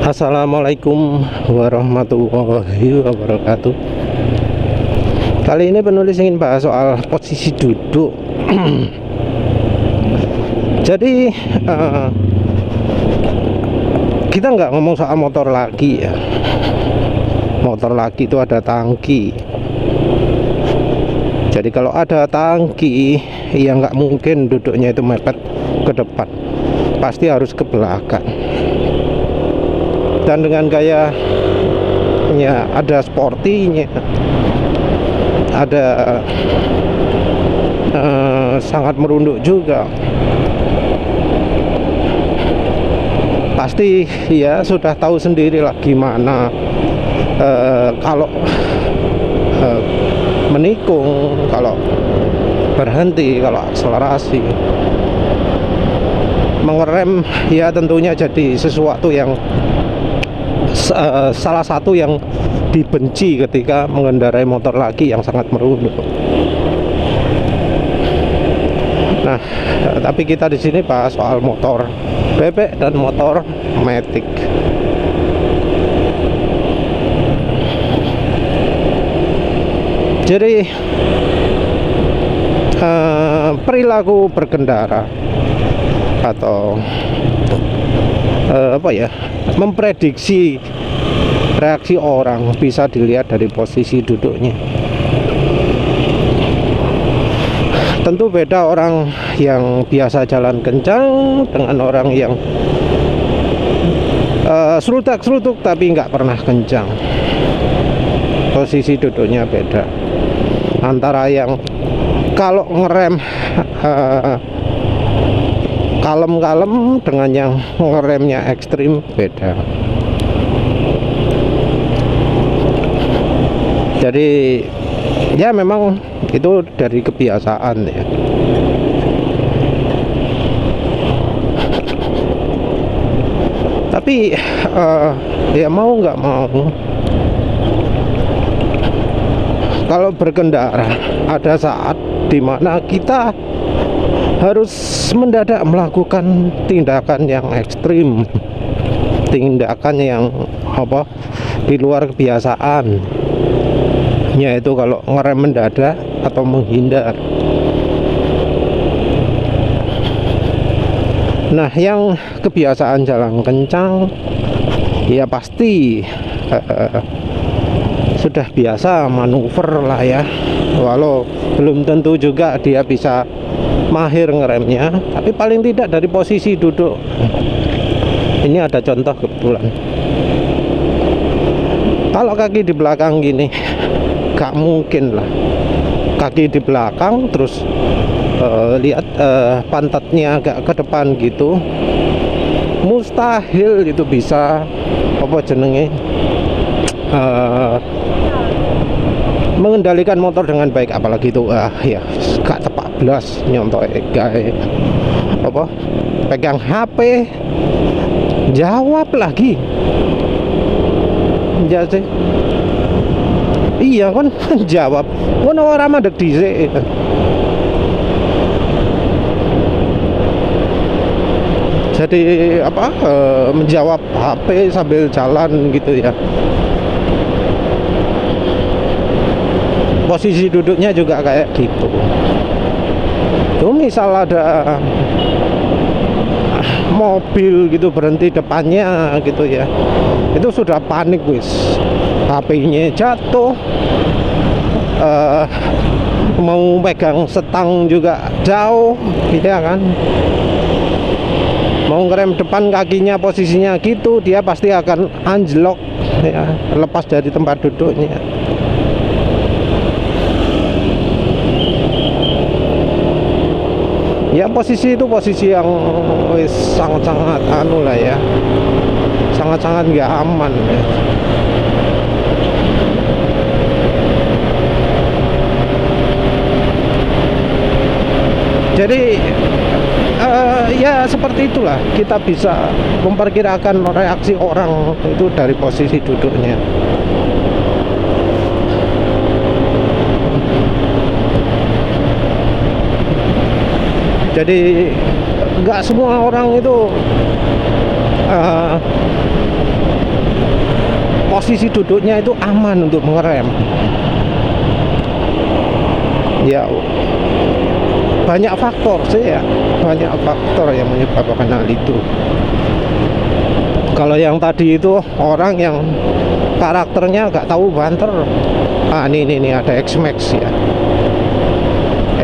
Assalamualaikum warahmatullahi wabarakatuh. Kali ini penulis ingin bahas soal posisi duduk. Jadi kita nggak ngomong soal motor lagi ya. Motor lagi itu ada tangki. Jadi kalau ada tangki, ya nggak mungkin duduknya itu mepet ke depan, pasti harus ke belakang. Dan dengan gayanya ada sportinya, ada sangat merunduk juga, pasti ya sudah tahu sendirilah gimana kalau menikung, kalau berhenti, kalau akselerasi, mengerem, ya tentunya jadi sesuatu yang salah satu yang dibenci ketika mengendarai motor lagi yang sangat merunduk. Nah, tapi kita di sini bahas soal motor bebek dan motor matic. Jadi perilaku berkendara atau memprediksi reaksi orang bisa dilihat dari posisi duduknya. Tentu beda orang yang biasa jalan kencang dengan orang yang serutak-serutuk tapi nggak pernah kencang. Posisi duduknya beda. Antara yang kalau ngerem kalem-kalem dengan yang ngeremnya ekstrim, beda. Jadi ya memang itu dari kebiasaan ya. Tapi ya mau nggak mau, kalau berkendara ada saat dimana kita harus mendadak melakukan tindakan yang ekstrim, tindakan yang di luar kebiasaan, yaitu kalau ngerem mendadak atau menghindar. Nah, yang kebiasaan jalan kencang ya pasti sudah biasa manuver lah ya, walau belum tentu juga dia bisa mahir ngeremnya, tapi paling tidak dari posisi duduk. Ini ada contoh kebetulan. Kalau kaki di belakang gini, gak mungkin lah kaki di belakang terus lihat pantatnya agak ke depan gitu, mustahil itu bisa mengendalikan motor dengan baik. Apalagi itu ya gak tepat belas nyontoh gawe pegang HP jawab lagi ya sih. Iya kan jawab ngono ora mandek dhisik. Jadi menjawab HP sambil jalan gitu ya. Posisi duduknya juga kayak gitu. Tuh misal ada mobil gitu berhenti depannya gitu ya, itu sudah panik wis, HP-nya jatuh, mau pegang setang juga jauh, ya kan. Mau ngerem depan kakinya posisinya gitu, dia pasti akan anjlok ya, lepas dari tempat duduknya. Ya posisi itu posisi yang sangat-sangat lah ya, sangat-sangat nggak aman ya. Jadi ya seperti itulah kita bisa memperkirakan reaksi orang itu dari posisi duduknya. Jadi nggak semua orang itu posisi duduknya itu aman untuk mengerem. Ya, banyak faktor sih ya, banyak faktor yang menyebabkan hal itu. Kalau yang tadi itu orang yang karakternya nggak tahu banter. Ini ada X-Max ya.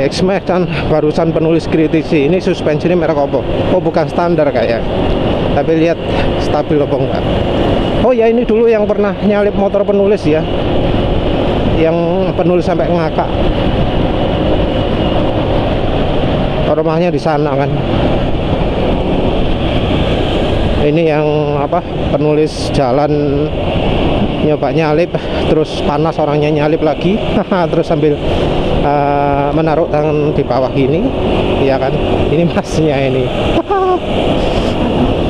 X-Max kan barusan penulis kritis ini suspensi ini merek apa? Oh bukan standar kayak. Tapi lihat stabil apa enggak. Oh ya ini dulu yang pernah nyalip motor penulis ya. Yang penulis sampai ngakak. Rumahnya di sana kan. Ini yang apa? Penulis jalan nyoba nyalip terus panas orangnya nyalip lagi terus sambil menaruh tangan di bawah ini ya kan, ini masnya ini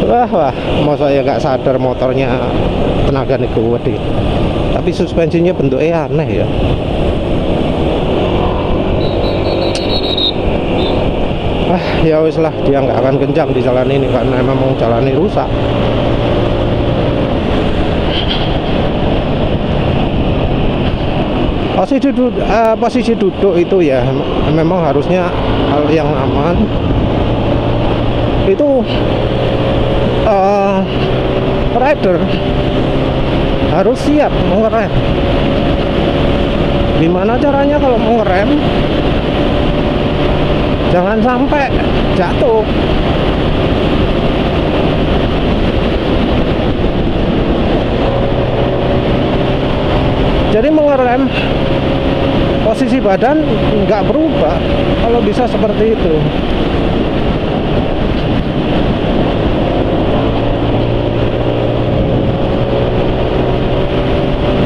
wah masa ya nggak sadar motornya tenaga gede, tapi suspensinya bentuknya aneh ya. Ya wis lah, dia nggak akan kencang di jalan ini karena memang jalan ini rusak. Posisi duduk itu ya memang harusnya hal yang aman. Itu rider harus siap mengerem. Gimana caranya kalau mengerem? Jangan sampai jatuh. Jadi mengerem posisi badan nggak berubah kalau bisa seperti itu.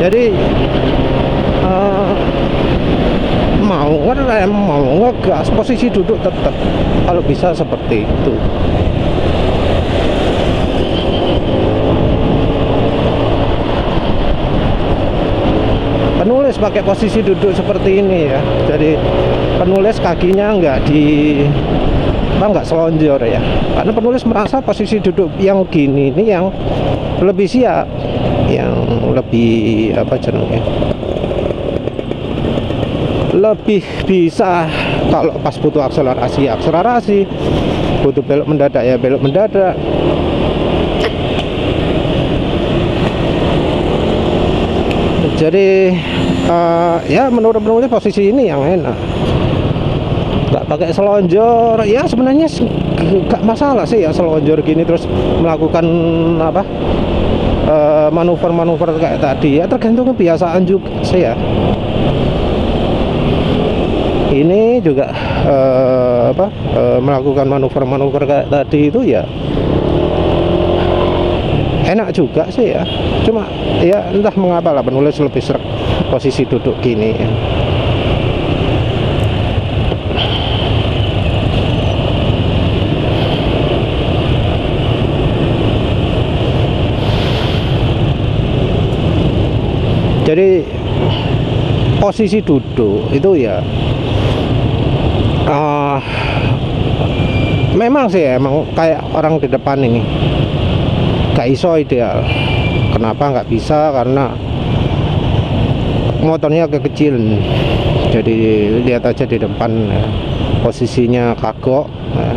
Jadi mau ngerem mau ngegas posisi duduk tetap kalau bisa seperti itu. Penulis pakai posisi duduk seperti ini ya, jadi penulis kakinya nggak selonjor ya, karena penulis merasa posisi duduk yang gini ini yang lebih siap, yang lebih apa jenengnya, lebih bisa kalau pas butuh akselerasi, butuh belok mendadak ya belok mendadak. Jadi ya menurut penulis posisi ini yang enak, nggak pakai selonjor ya. Sebenarnya nggak masalah sih ya selonjor gini terus melakukan apa manuver-manuver kayak tadi ya, tergantung kebiasaan juga sih ya. Ini juga melakukan manuver-manuver kayak tadi itu ya enak juga sih ya, cuma ya entah mengapa lah penulis lebih sreg posisi duduk gini ya. Jadi posisi duduk itu ya memang sih emang kayak orang di depan ini gak iso ideal. Kenapa nggak bisa? Karena motornya kekecilan. Jadi lihat aja di depan ya, posisinya kagok ya.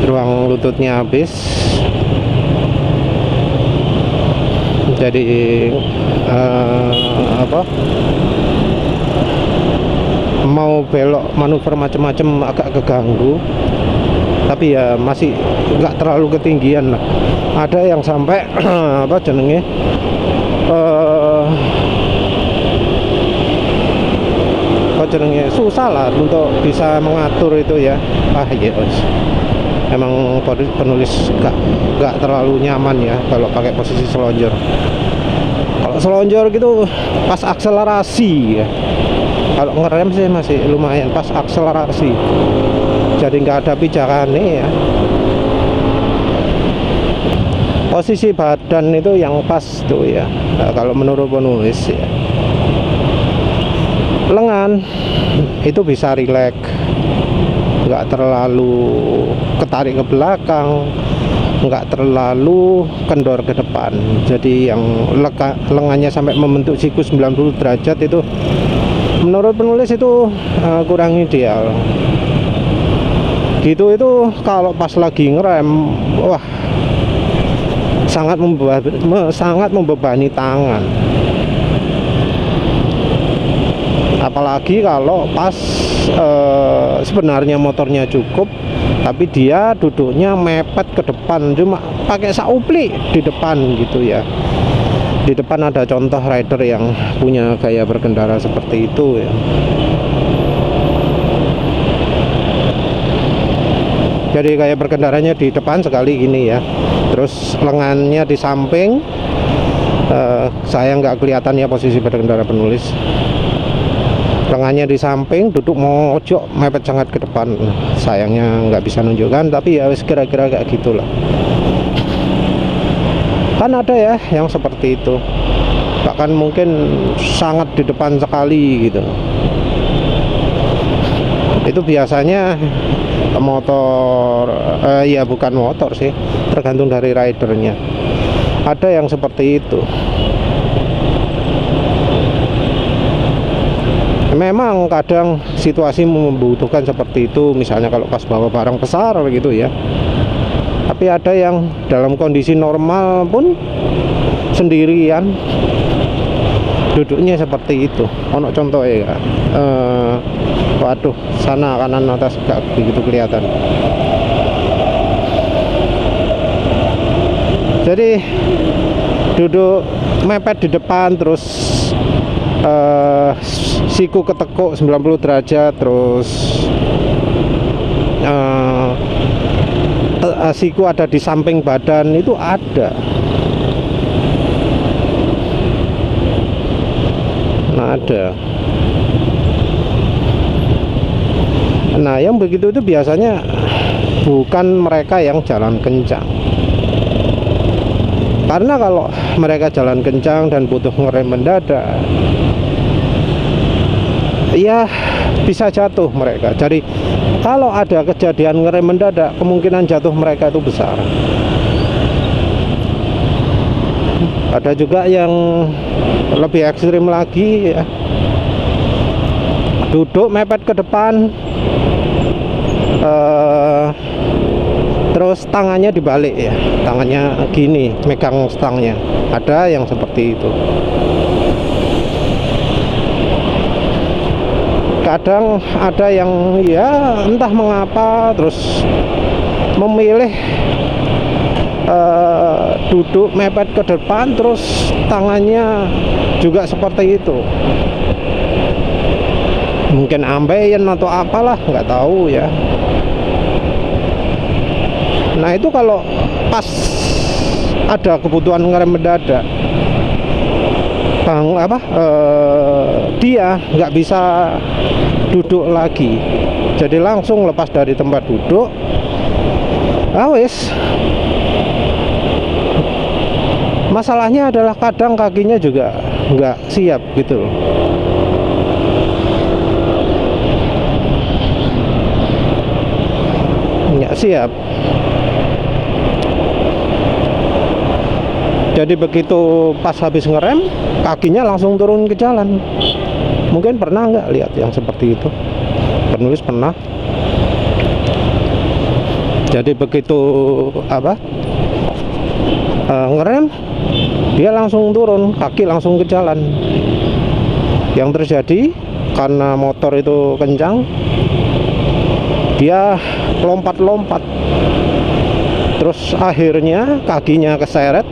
Ruang lututnya habis. Jadi mau belok manuver macam-macam agak keganggu. Tapi ya masih nggak terlalu ketinggian lah. Ada yang sampai apa jenenge susah lah untuk bisa mengatur itu ya. Ya emang penulis nggak terlalu nyaman ya kalau pakai posisi selonjor. Kalau selonjor gitu pas akselerasi ya. Kalau ngerem sih masih lumayan pas akselerasi. Jadi nggak ada pijakannya ya. Posisi badan itu yang pas tuh ya. Nah, kalau menurut penulis ya. Lengan itu bisa rileks, nggak terlalu ketarik ke belakang, nggak terlalu kendor ke depan, jadi yang lengannya sampai membentuk siku 90 derajat itu menurut penulis itu kurang ideal gitu. Itu kalau pas lagi ngerem, wah, sangat membebani tangan, apalagi kalau pas sebenarnya motornya cukup tapi dia duduknya mepet ke depan, cuma pakai saupli di depan gitu ya. Di depan ada contoh rider yang punya gaya berkendara seperti itu ya. Jadi gaya berkendaranya di depan sekali gini ya, terus lengannya di samping. Saya nggak kelihatan ya posisi berkendara penulis. Lengannya di samping, duduk mojok mepet sangat ke depan. Sayangnya nggak bisa nunjukkan, tapi ya kira-kira kayak gitulah. Kan ada ya yang seperti itu, bahkan mungkin sangat di depan sekali gitu. Itu biasanya motor, ya bukan motor sih, tergantung dari ridernya. Ada yang seperti itu. Memang kadang situasi membutuhkan seperti itu, misalnya kalau pas bawa barang besar gitu ya. Tapi ada yang dalam kondisi normal pun sendirian duduknya seperti itu. Ono contoh ya, waduh, sana kanan atas gak begitu kelihatan. Jadi duduk mepet di depan, terus siku ketekuk 90 derajat, terus siku ada di samping badan, itu ada. Nah, ada. Nah, yang begitu itu biasanya bukan mereka yang jalan kencang. Karena kalau mereka jalan kencang dan butuh ngerem mendadak, ya bisa jatuh mereka. Jadi kalau ada kejadian ngerem mendadak, kemungkinan jatuh mereka itu besar. Ada juga yang lebih ekstrim lagi ya, duduk mepet ke depan, terus tangannya dibalik ya, tangannya gini megang stangnya. Ada yang seperti itu. Kadang ada yang ya entah mengapa terus memilih duduk mepet ke depan, terus tangannya juga seperti itu. Mungkin ambeien atau apalah, nggak tahu ya. Nah, itu kalau pas ada kebutuhan ngerem mendadak, dia nggak bisa duduk lagi, jadi langsung lepas dari tempat duduk. Wis. Masalahnya adalah kadang kakinya juga nggak siap gitu loh. Nggak siap. Jadi begitu pas habis ngerem, kakinya langsung turun ke jalan. Mungkin pernah nggak lihat yang seperti itu? Penulis pernah. Jadi begitu ngerem, dia langsung turun, kaki langsung ke jalan. Yang terjadi karena motor itu kencang, dia lompat-lompat, terus akhirnya kakinya keseret,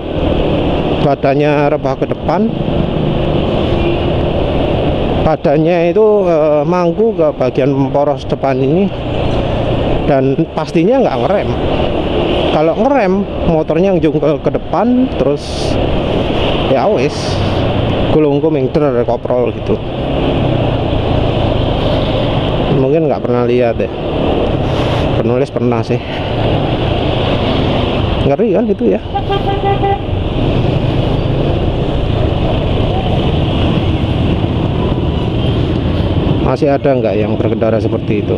badannya rebah ke depan, badannya itu mangku ke bagian poros depan ini, dan pastinya nggak ngerem. Kalau ngerem, motornya jungkel ke depan, terus ya wis gulung-gulung koprol gitu. Mungkin nggak pernah lihat deh. Penulis pernah sih. Ngeri kan itu ya. Masih ada nggak yang berkendara seperti itu?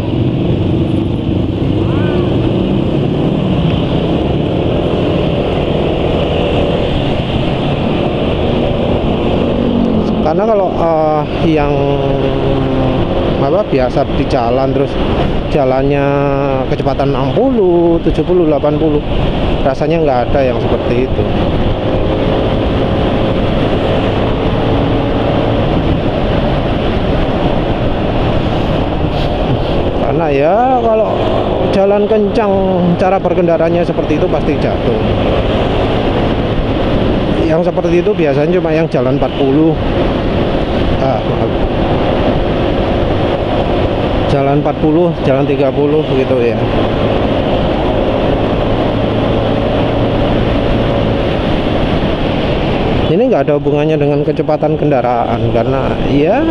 kalau yang apa biasa di jalan terus jalannya kecepatan 60, 70, 80, rasanya nggak ada yang seperti itu. Karena ya kalau jalan kencang cara berkendaranya seperti itu pasti jatuh. Yang seperti itu biasanya cuma yang jalan 40, maaf, jalan 40, jalan 30 gitu ya. Ini nggak ada hubungannya dengan kecepatan kendaraan, karena ya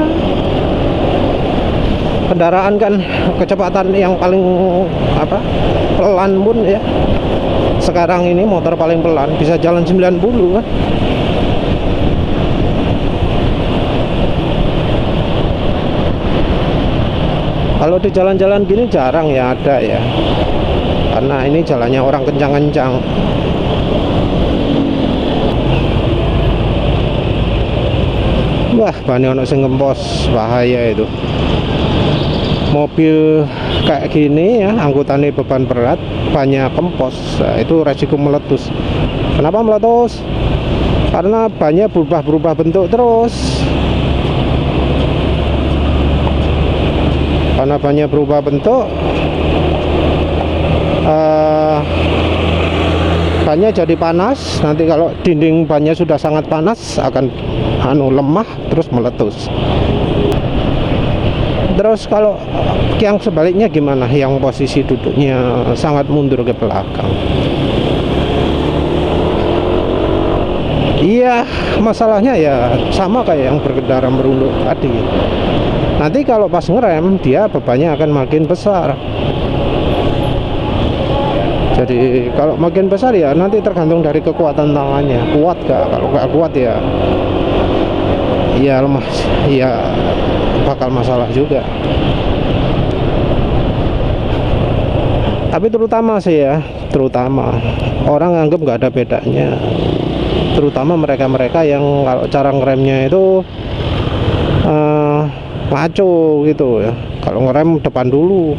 kendaraan kan kecepatan yang paling apa pelan pun ya sekarang ini motor paling pelan bisa jalan 90 kan. Kalau di jalan-jalan gini jarang ya ada ya, karena ini jalannya orang kencang-kencang. Wah, banyak ono sing ngempos, bahaya itu. Mobil kayak gini ya, angkutannya beban berat, banyak kempos, nah, itu resiko meletus. Kenapa meletus? Karena banyak berubah-berubah bentuk terus. Karena banyak berubah bentuk, bannya jadi panas. Nanti kalau dinding bannya sudah sangat panas akan lemah terus meletus. Terus kalau yang sebaliknya gimana? Yang posisi duduknya sangat mundur ke belakang. Iya, masalahnya ya sama kayak yang berkendara merunduk tadi. Nanti kalau pas ngerem dia bebannya akan makin besar. Jadi kalau makin besar ya nanti tergantung dari kekuatan tangannya. Kuat gak? Kalau nggak kuat ya lemah, ya bakal masalah juga. Tapi terutama sih ya, terutama orang anggap nggak ada bedanya. Terutama mereka-mereka yang kalau cara ngeremnya itu ngaco gitu ya. Kalau ngerem depan dulu,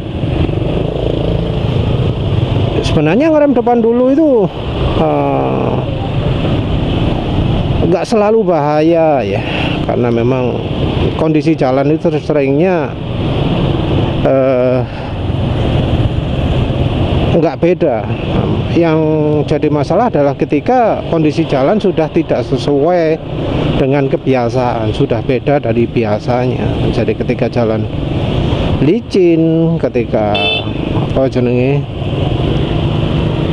sebenarnya ngerem depan dulu itu nggak selalu bahaya ya, karena memang kondisi jalan itu seringnya nggak beda. Yang jadi masalah adalah ketika kondisi jalan sudah tidak sesuai dengan kebiasaan, sudah beda dari biasanya. Jadi ketika jalan licin, ketika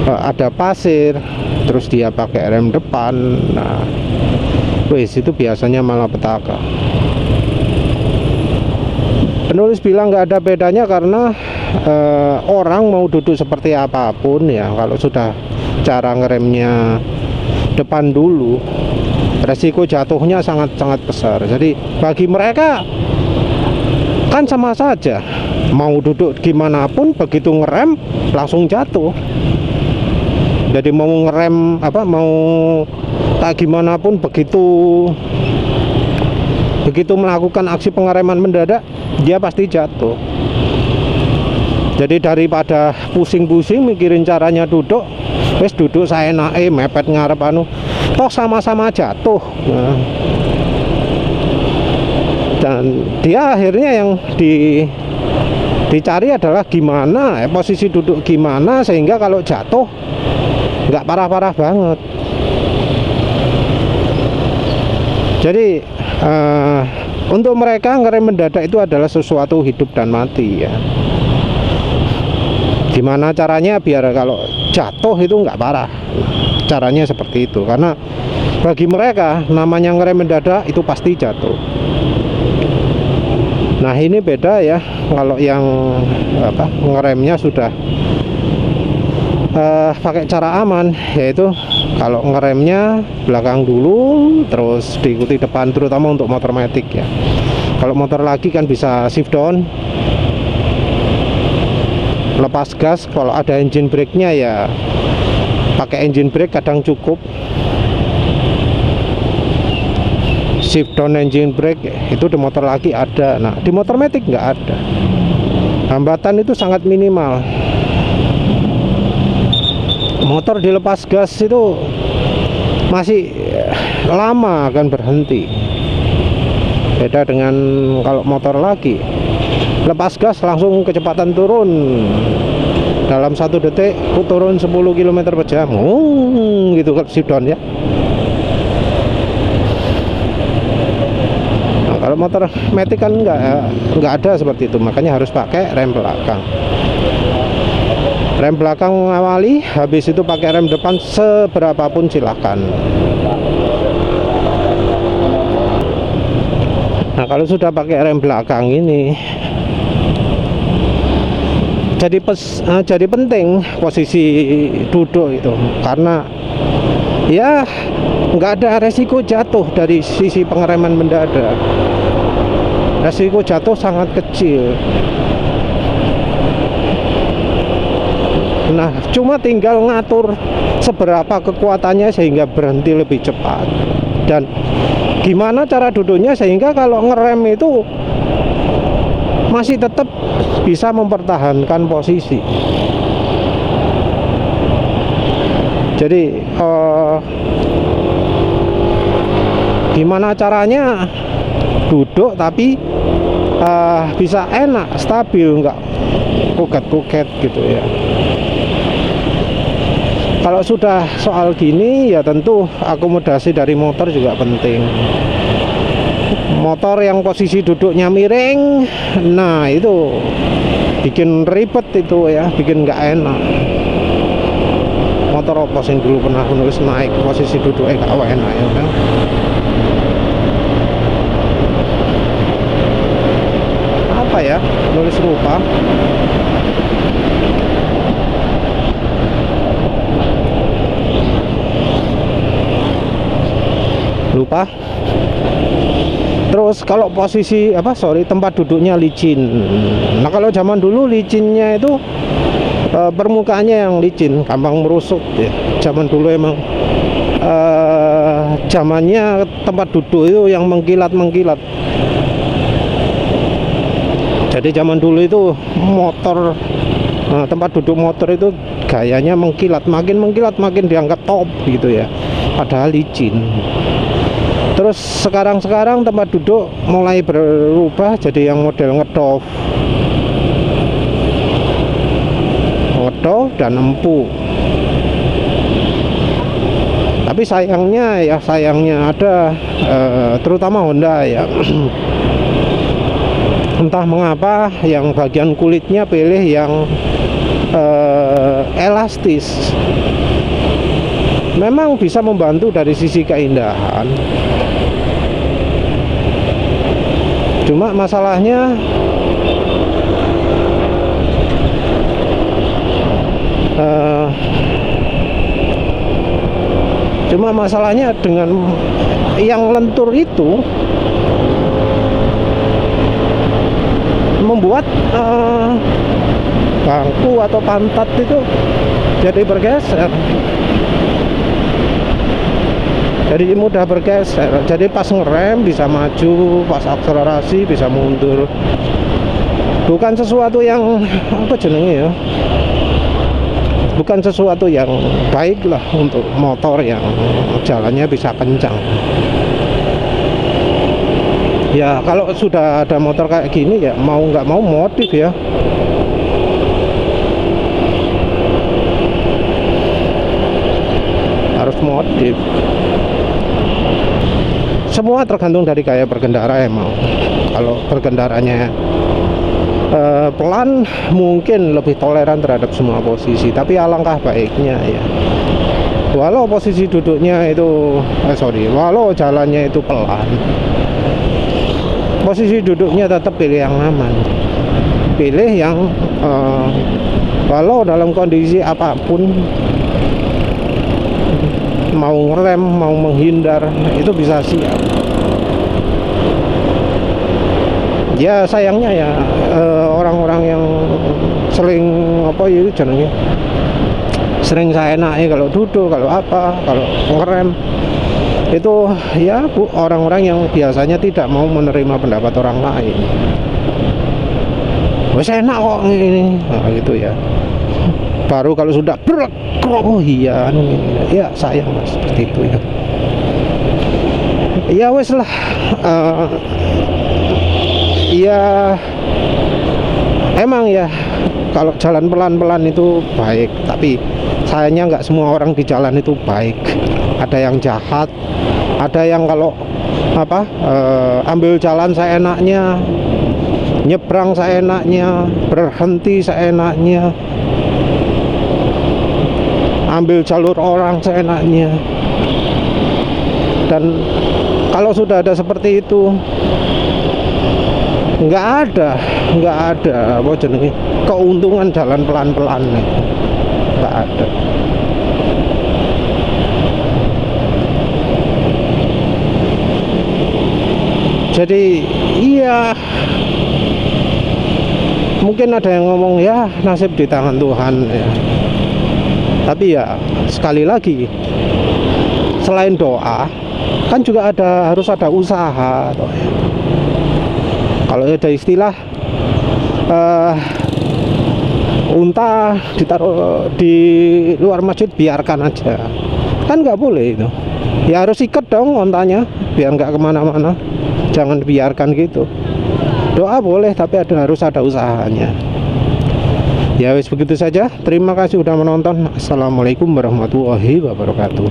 ada pasir, terus dia pakai rem depan, nah wis itu biasanya malah petaka. Penulis bilang nggak ada bedanya karena orang mau duduk seperti apapun ya, kalau sudah cara ngeremnya depan dulu, resiko jatuhnya sangat-sangat besar. Jadi bagi mereka kan sama saja, mau duduk gimana pun begitu ngerem langsung jatuh. Jadi mau ngerem mau tak gimana pun begitu melakukan aksi pengereman mendadak dia pasti jatuh. Jadi daripada pusing-pusing mikirin caranya duduk, wes duduk saenake mepet ngarep toh sama-sama jatuh. Nah, dan dia akhirnya yang dicari adalah gimana posisi duduk gimana sehingga kalau jatuh nggak parah-parah banget. Jadi untuk mereka ngerem mendadak itu adalah sesuatu hidup dan mati ya. Gimana caranya biar kalau jatuh itu nggak parah? Caranya seperti itu, karena bagi mereka namanya ngerem mendadak itu pasti jatuh. Nah ini beda ya, kalau yang ngeremnya sudah pakai cara aman, yaitu kalau ngeremnya belakang dulu terus diikuti depan, terutama untuk motor matic ya. Kalau motor lagi kan bisa shift down, lepas gas. Kalau ada engine brake-nya ya pakai engine brake kadang cukup. shift down engine brake itu di motor lagi ada. Nah di motor matic nggak ada. Hambatan itu sangat minimal. Motor dilepas gas itu masih lama akan berhenti. Beda dengan kalau motor lagi, lepas gas langsung kecepatan turun. Dalam 1 detik turun 10 km per jam. Gitu kan shift down ya. Nah, kalau motor matic kan nggak ada seperti itu, makanya harus pakai rem belakang. Rem belakang mengawali, habis itu pakai rem depan seberapapun silahkan. Nah kalau sudah pakai rem belakang ini jadi penting posisi duduk itu, karena ya nggak ada resiko jatuh dari sisi pengereman mendadak. Resiko jatuh sangat kecil. Nah cuma tinggal ngatur seberapa kekuatannya sehingga berhenti lebih cepat, dan gimana cara duduknya sehingga kalau ngerem itu masih tetap bisa mempertahankan posisi. Jadi gimana caranya duduk tapi bisa enak, stabil, nggak kuget-kuget gitu ya. Kalau sudah soal gini ya tentu akomodasi dari motor juga penting. Motor yang posisi duduknya miring, nah itu bikin ribet itu ya, bikin nggak enak. Motor apa sing dulu pernah nulis naik posisi duduknya nggak enak ya kan? Apa ya, nulis lupa. Terus kalau posisi tempat duduknya licin. Nah kalau zaman dulu licinnya itu permukaannya yang licin, gampang merusuk ya. Zaman dulu emang zamannya tempat duduk itu yang mengkilat-mengkilat. Jadi zaman dulu itu motor, tempat duduk motor itu gayanya mengkilat, makin dianggap top gitu ya, padahal licin. Terus sekarang tempat duduk mulai berubah jadi yang model ngedov dan empuk. Tapi sayangnya ada terutama Honda ya entah mengapa yang bagian kulitnya pilih yang elastis. Memang bisa membantu dari sisi keindahan, cuma masalahnya dengan yang lentur itu membuat bangku atau pantat itu jadi bergeser. Jadi mudah bergeser. Jadi pas ngerem bisa maju, pas akselerasi bisa mundur. Bukan sesuatu yang bukan sesuatu yang baik lah untuk motor yang jalannya bisa kencang. Ya kalau sudah ada motor kayak gini ya mau nggak mau modif ya. Harus modif. Semua tergantung dari gaya berkendara emang. Kalau berkendaranya pelan mungkin lebih toleran terhadap semua posisi, tapi alangkah baiknya ya walau posisi duduknya itu walau jalannya itu pelan, posisi duduknya tetap pilih yang aman, pilih yang walau dalam kondisi apapun mau ngerem mau menghindar itu bisa siap. Ya sayangnya ya orang-orang yang sering sering saya naik kalau duduk, kalau ngerem itu ya Bu, orang-orang yang biasanya tidak mau menerima pendapat orang lain. Wes enak kok ini, nah, gitu ya. Baru kalau sudah berat, oh iya anu ini. Ya sayang Mas, seperti itu ya. Ya wes lah, ya emang ya kalau jalan pelan-pelan itu baik, tapi sayangnya nggak semua orang di jalan itu baik. Ada yang jahat, ada yang kalau apa ambil jalan seenaknya, nyebrang seenaknya, berhenti seenaknya, ambil jalur orang seenaknya. Dan kalau sudah ada seperti itu, nggak ada apa jenenge keuntungan jalan pelan-pelan, nggak ada. Jadi iya, mungkin ada yang ngomong ya nasib di tangan Tuhan ya. Tapi ya sekali lagi, selain doa kan juga harus ada usaha. Kalau ada istilah unta ditaruh di luar masjid biarkan aja, kan nggak boleh itu. Ya harus ikat dong untanya biar nggak kemana-mana, jangan biarkan gitu. Doa boleh tapi harus ada usahanya. Ya wis begitu saja, terima kasih sudah menonton. Assalamualaikum warahmatullahi wabarakatuh.